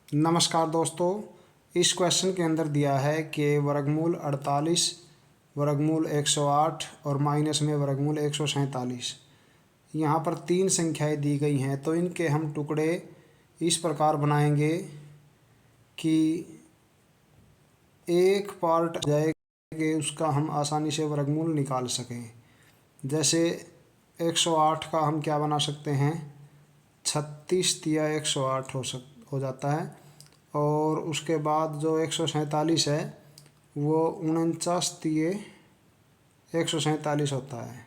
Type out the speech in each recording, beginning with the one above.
नमस्कार दोस्तों, इस क्वेश्चन के अंदर दिया है कि वर्गमूल 48 वर्गमूल 108 और माइनस में वर्गमूल 147। यहाँ पर तीन संख्याएं दी गई हैं, तो इनके हम टुकड़े इस प्रकार बनाएंगे कि एक पार्ट जाए कि उसका हम आसानी से वर्गमूल निकाल सकें। जैसे 108 का हम क्या बना सकते हैं, 36 तिया 108 हो जाता है। और उसके बाद जो 147 है वो 49 तिये 147 होता है।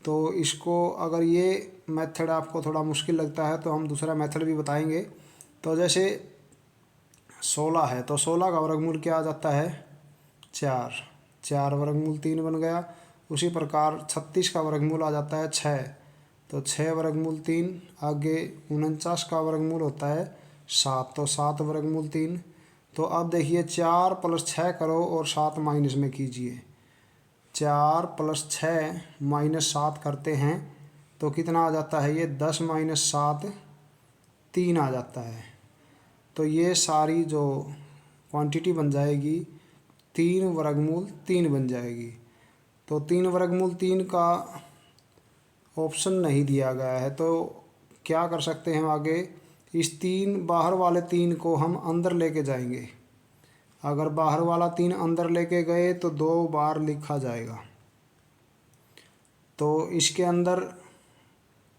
तो इसको अगर ये मेथड आपको थोड़ा मुश्किल लगता है तो हम दूसरा मेथड भी बताएंगे। तो जैसे 16 है तो 16 का वर्गमूल क्या आ जाता है, 4। 4 वर्गमूल 3 बन गया। उसी प्रकार 36 का वर्गमूल आ जाता है 6, तो 6 वर्गमूल 3। आगे 49 का वर्गमूल होता है 7, तो 7 वर्गमूल 3। तो अब देखिए 4 + 6 करो और 7 माइनस में कीजिए। 4 + 6 - 7 करते हैं तो कितना आ जाता है, ये 10 - 7 3 आ जाता है। तो ये सारी जो क्वांटिटी बन जाएगी 3 वर्गमूल 3 बन जाएगी। तो 3 वर्गमूल 3 का ऑप्शन नहीं दिया गया है, तो क्या कर सकते हैं आगे, इस 3 बाहर वाले 3 को हम अंदर लेके जाएंगे। अगर बाहर वाला 3 अंदर लेके गए तो 2 बार लिखा जाएगा। तो इसके अंदर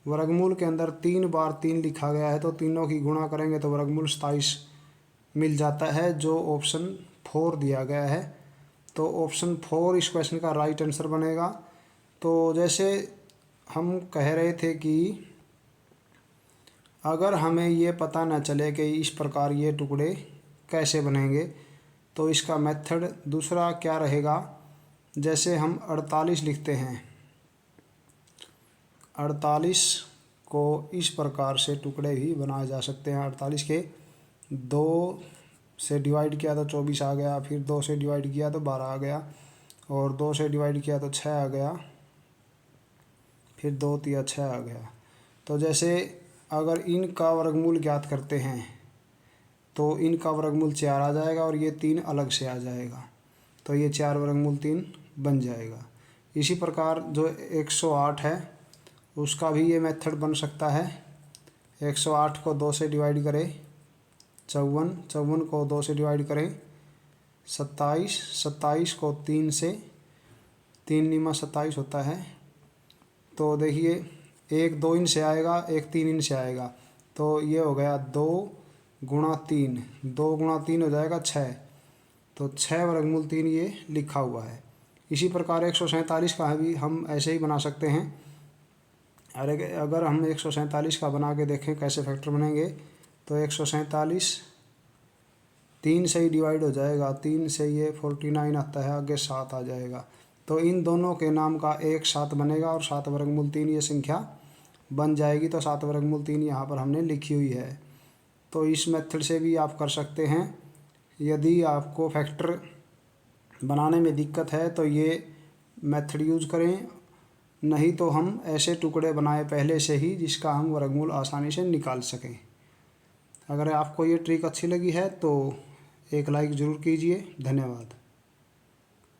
वर्गमूल के अंदर 3 बार 3 लिखा गया है, तो तीनों की गुणा करेंगे तो वर्गमूल 27 मिल जाता है, जो ऑप्शन 4 दिया गया है। तो ऑप्शन 4 इस क्वेश्चन का राइट आंसर बनेगा। तो जैसे हम कह रहे थे कि अगर हमें ये पता न चले कि इस प्रकार ये टुकड़े कैसे बनेंगे, तो इसका मेथड दूसरा क्या रहेगा। जैसे हम 48 लिखते हैं, 48 को इस प्रकार से टुकड़े भी बनाए जा सकते हैं। 48 के 2 से डिवाइड किया तो 24 आ गया, फिर 2 से डिवाइड किया तो 12 आ गया, और 2 से डिवाइड किया तो 6 आ गया, फिर 2 तिया 6 आ गया। तो जैसे अगर इनका वर्गमूल ज्ञात करते हैं तो इनका वर्गमूल 4 आ जाएगा और ये 3 अलग से आ जाएगा, तो ये 4 वर्गमूल 3 बन जाएगा। इसी प्रकार जो 108 है उसका भी ये मेथड बन सकता है। 108 को 2 से डिवाइड करें 54, 54 को 2 से डिवाइड करें 27, 27 को 3 से, 3 निमा 27 होता है। तो देखिए एक 2 इन से आएगा, एक 3 इन से आएगा, तो ये हो गया 2 × 3, 2 × 3 हो जाएगा 6, तो 6 वर्गमूल 3 ये लिखा हुआ है। इसी प्रकार 147 का भी हम ऐसे ही बना सकते हैं। अगर हम 147 का बना के देखें कैसे फैक्टर बनेंगे, तो 147 3 से ही डिवाइड हो जाएगा, 3 से ये 49 आता है, आगे 7 आ जाएगा। तो इन दोनों के नाम का एक 7 बनेगा और 7 वर्गमूल 3 ये संख्या बन जाएगी। तो 7 वर्गमूल 3 यहाँ पर हमने लिखी हुई है। तो इस मेथड से भी आप कर सकते हैं। यदि आपको फैक्टर बनाने में दिक्कत है तो ये मेथड यूज़ करें, नहीं तो हम ऐसे टुकड़े बनाए पहले से ही जिसका हम वर्गमूल आसानी से निकाल सकें। अगर आपको ये ट्रिक अच्छी लगी है तो एक लाइक ज़रूर कीजिए। धन्यवाद।